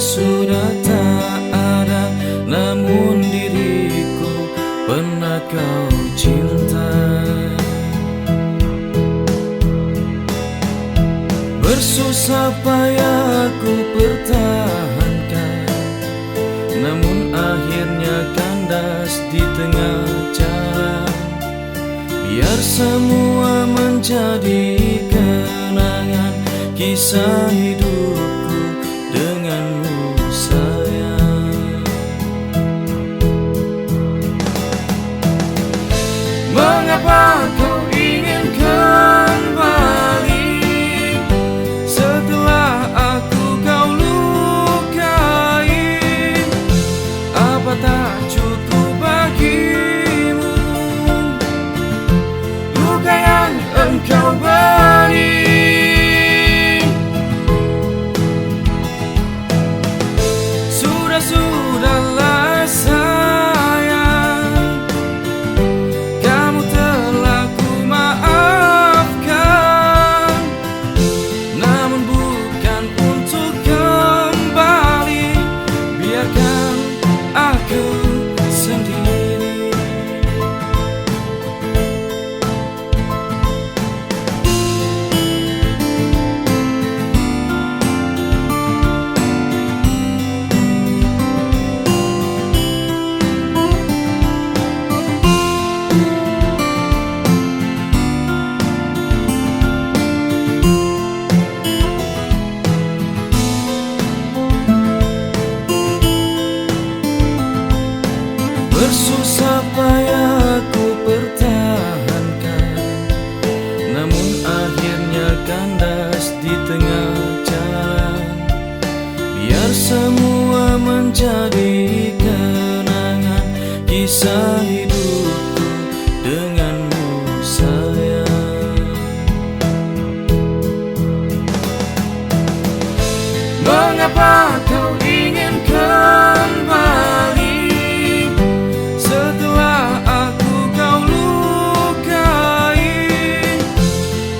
sudah tak ada, namun diriku pernah kau cinta. Bersusah payah ku pertahankan, namun akhirnya kandas di tengah jalan. Biar semua menjadi kenangan kisah hidupku denganmu sayang. Mengapa kau ingin kembali setelah aku kau lukai? Apa tak cukup bagimu luka yang engkau beri? Sudahlah sayang, kamu telah ku maafkan, namun bukan untuk kembali. Biarkan aku sendiri. Bersusah payah ku pertahankan, namun akhirnya kandas di tengah jalan. Biar semua menjadi kenangan kisah hidupku denganmu sayang. Mengapa kau ingin kembali setelah aku kau lukai?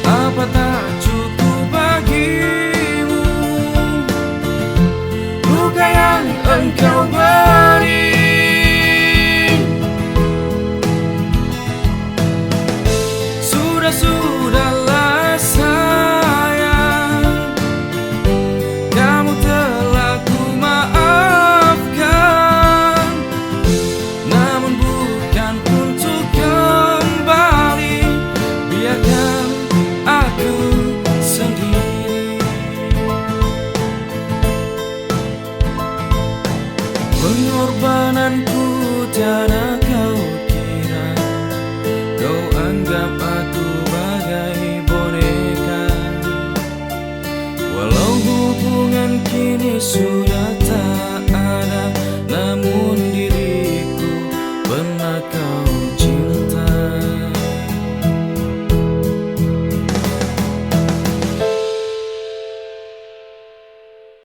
Apa tak cukup bagimu luka yang engkau beri? Sudahlah sayang, kamu telah ku maafkan, namun bukan untuk kembali. Biarkan aku